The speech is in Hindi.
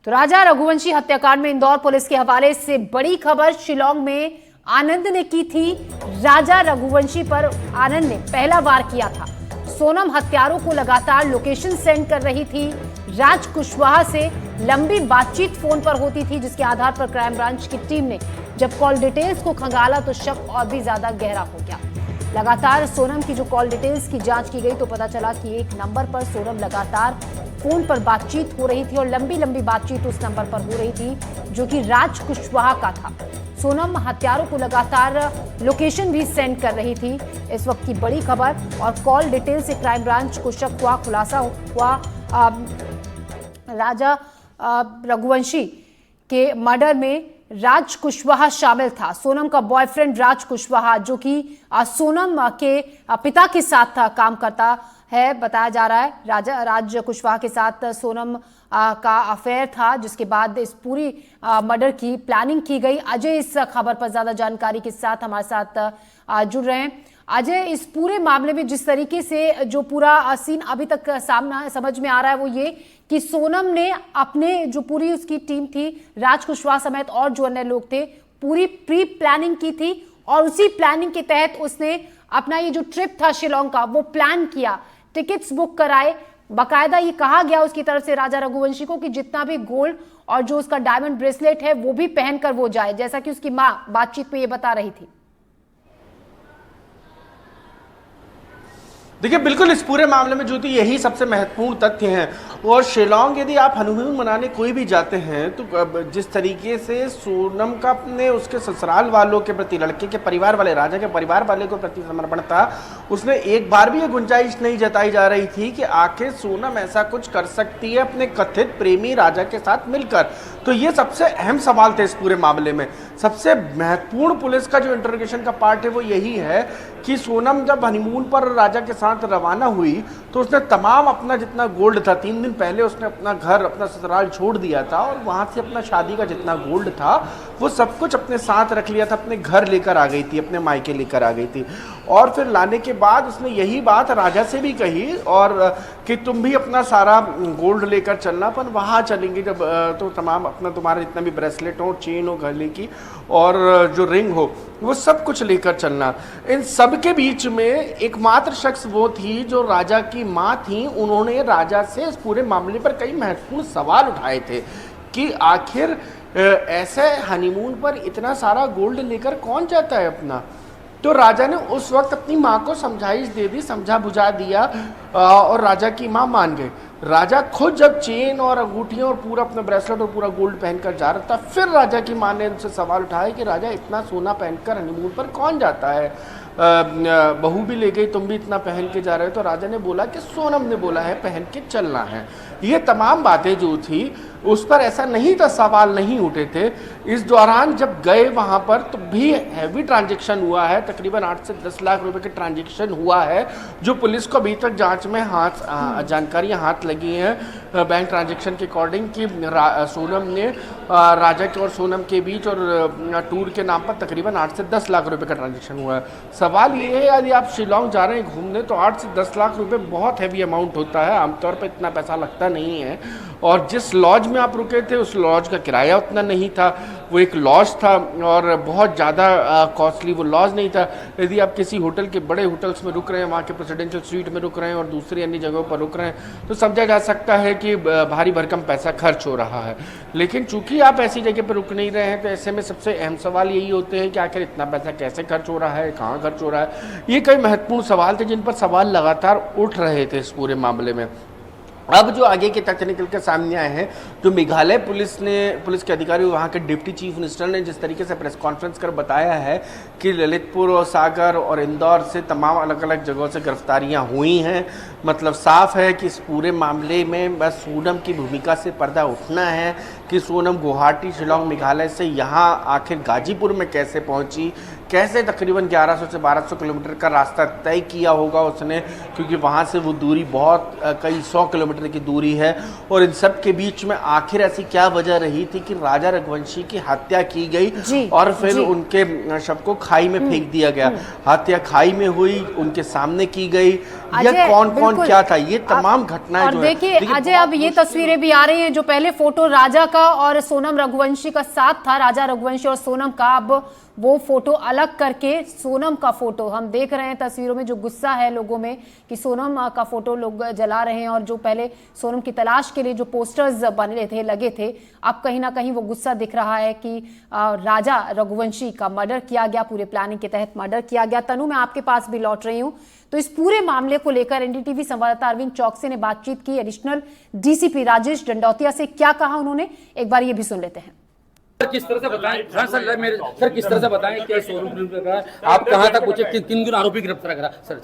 तो राजा रघुवंशी हत्याकांड में इंदौर पुलिस के हवाले से बड़ी खबर। शिलांग में आनंद ने की थी राजा रघुवंशी पर आनंद ने पहला वार किया था। सोनम हत्यारों को लगातार लोकेशन सेंड कर रही थी। राज कुशवाहा से लंबी बातचीत फोन पर होती थी, जिसके आधार पर क्राइम ब्रांच की टीम ने जब कॉल डिटेल्स को खंगाला तो शक और भी ज्यादा गहरा हो गया। लगातार सोनम की जो कॉल डिटेल्स की जांच की गई तो पता चला कि एक नंबर पर सोनम लगातार फोन पर बातचीत हो रही थी और लंबी बातचीत उस नंबर पर हो रही थी जो कि राज कुशवाहा का था। सोनम हत्यारों को लगातार लोकेशन भी सेंड कर रही थी। इस वक्त की बड़ी खबर और कॉल डिटेल से क्राइम ब्रांच को शक हुआ, खुलासा हुआ राजा रघुवंशी के मर्डर में राज कुशवाहा शामिल था। सोनम का बॉयफ्रेंड राज कुशवाहा, जो कि सोनम के पिता के साथ काम करता है, बताया जा रहा है। राज कुशवाहा के साथ सोनम का अफेयर था, जिसके बाद इस पूरी मर्डर की प्लानिंग की गई। अजय इस खबर पर ज्यादा जानकारी के साथ हमारे साथ जुड़ रहे हैं। अजय, इस पूरे मामले में जिस तरीके से जो पूरा सीन अभी तक सामना समझ में आ रहा है वो ये कि सोनम ने अपने जो पूरी उसकी टीम थी, राज कुशवाहा समेत और जो अन्य लोग थे, पूरी प्री प्लानिंग की थी और उसी प्लानिंग के तहत उसने अपना ये जो ट्रिप था शिलांग का वो प्लान किया, टिकट्स बुक कराए। बाकायदा ये कहा गया उसकी तरफ से राजा रघुवंशी को कि जितना भी गोल्ड और जो उसका डायमंड ब्रेसलेट है वो भी पहनकर वो जाए, जैसा कि उसकी मां बातचीत में ये बता रही थी। देखिए, बिल्कुल इस पूरे मामले में जो थी यही सबसे महत्वपूर्ण तथ्य हैं। और शिलांग यदि आप हनीमून मनाने कोई भी जाते हैं तो जिस तरीके से सोनम का अपने उसके ससुराल वालों के प्रति, लड़के के परिवार वाले, राजा के परिवार वाले को प्रति समर्पण था, उसने एक बार भी ये गुंजाइश नहीं जताई जा रही थी कि आखिर सोनम ऐसा कुछ कर सकती है अपने कथित प्रेमी राजा के साथ मिलकर। तो ये सबसे अहम सवाल थे इस पूरे मामले में। सबसे महत्वपूर्ण पुलिस का जो इंटरोगेशन का पार्ट है वो यही है कि सोनम जब हनीमून पर राजा के साथ रवाना हुई तो उसने तमाम अपना जितना गोल्ड था, 3 दिन पहले उसने अपना घर, अपना ससुराल छोड़ दिया था और वहां से अपना शादी का जितना गोल्ड था वो सब कुछ अपने साथ रख लिया था, अपने घर लेकर आ गई थी, अपने मायके लेकर आ गई थी। और फिर लाने के बाद उसने यही बात राजा से भी कही और कि तुम भी अपना सारा गोल्ड लेकर चलना, पर वहाँ चलेंगे जब तो तमाम अपना तुम्हारा जितना भी ब्रेसलेट हो, चेन हो गले की और जो रिंग हो, वो सब कुछ लेकर चलना। इन सब के बीच में एकमात्र शख्स वो थी जो राजा की माँ थी। उन्होंने राजा से इस पूरे मामले पर कई महत्वपूर्ण सवाल उठाए थे कि आखिर ऐसे हनीमून पर इतना सारा गोल्ड लेकर कौन जाता है अपना। तो राजा ने उस वक्त अपनी माँ को समझाइश दे दी, समझा बुझा दिया और राजा की माँ मान गई। राजा खुद जब चेन और अंगूठियाँ और पूरा अपना ब्रेसलेट और पूरा गोल्ड पहनकर जा रहा था, फिर राजा की माँ ने उनसे सवाल उठाया कि राजा इतना सोना पहनकर हनीमून पर कौन जाता है, बहू भी ले गई, तुम भी इतना पहन के जा रहे हो। तो राजा ने बोला कि सोनम ने बोला है पहन के चलना है। ये तमाम बातें जो थी उस पर ऐसा नहीं था, सवाल नहीं उठे थे। इस दौरान जब गए वहाँ पर तो भी हैवी ट्रांजैक्शन हुआ है, तकरीबन 8 से 10 लाख रुपए के ट्रांजैक्शन हुआ है, जो पुलिस को अभी तक जांच में जानकारियाँ हाथ लगी हैं बैंक ट्रांजैक्शन के अकॉर्डिंग कि सोनम ने राजा के और सोनम के बीच और टूर के नाम पर तकरीबन 8 से 10 लाख रुपए का ट्रांजैक्शन हुआ है। सवाल ये है, यदि आप शिलांग जा रहे हैं घूमने तो 8 से 10 लाख रुपए बहुत हैवी अमाउंट होता है, आमतौर पर इतना पैसा लगता नहीं है। और जिस लॉज में आप रुके थे उस लॉज का किराया उतना नहीं था, वो एक लॉज था और बहुत ज़्यादा कॉस्टली वो लॉज नहीं था। यदि आप किसी होटल के बड़े होटल्स में रुक रहे हैं, वहाँ के प्रेसिडेंशियल स्वीट में रुक रहे हैं और दूसरी अन्य जगहों पर रुक रहे हैं तो समझा जा सकता है कि भारी भरकम पैसा खर्च हो रहा है। लेकिन चूंकि आप ऐसी जगह पर रुक नहीं रहे हैं तो ऐसे में सबसे अहम सवाल यही होते हैं कि आखिर इतना पैसा कैसे खर्च हो रहा है, कहाँ खर्च हो रहा है। ये कई महत्वपूर्ण सवाल थे जिन पर सवाल लगातार उठ रहे थे इस पूरे मामले में। अब जो आगे के तथ्य निकल कर सामने आए हैं, जो मेघालय पुलिस के अधिकारी, वहाँ के डिप्टी चीफ मिनिस्टर ने जिस तरीके से प्रेस कॉन्फ्रेंस कर बताया है कि ललितपुर और सागर और इंदौर से तमाम अलग अलग जगहों से गिरफ्तारियाँ हुई हैं। मतलब साफ है कि इस पूरे मामले में बस सोनम की भूमिका से पर्दा उठना है कि सोनम गुवाहाटी, शिलांग, मेघालय से यहाँ आखिर गाजीपुर में कैसे पहुँची, कैसे तकरीबन 1100 से 1200 किलोमीटर का रास्ता तय किया होगा उसने, क्योंकि वहाँ से वो दूरी बहुत कई 100 किलोमीटर की दूरी है। और इन सब के बीच में आखिर ऐसी क्या वजह रही थी कि राजा रघुवंशी की हत्या की गई और फिर उनके शव को खाई में फेंक दिया गया। हत्या खाई में हुई, उनके सामने की गई, यह कौन कौन क्या था, ये तमाम घटनाएं और जो देखिए अजय, अब ये तस्वीरें भी आ रही हैं, जो पहले फोटो राजा का और सोनम रघुवंशी का साथ था, राजा रघुवंशी और सोनम का, अब वो फोटो अलग करके सोनम का फोटो हम देख रहे हैं तस्वीरों में। जो गुस्सा है लोगों में कि सोनम का फोटो लोग जला रहे हैं, और जो पहले सोनम की तलाश के लिए जो पोस्टर्स बने थे, लगे थे, अब कहीं ना कहीं वो गुस्सा दिख रहा है कि राजा रघुवंशी का मर्डर किया गया, पूरे प्लानिंग के तहत मर्डर किया गया। तनु, मैं आपके पास भी लौट रही हूं, तो इस पूरे मामले को लेकर एनडीटीवी संवाददाता अरविंद चौकसी ने बातचीत की एडिशनल डीसीपी राजेश डंडौतिया से। क्या कहा उन्होंने, एक बार ये भी सुन लेते हैं। सर किस तरह से बताएं, सर किस तरह से बताएं कि सोनम का आप कहां तक पहुंचे, किन किन आरोपी गिरफ्तार करा सर?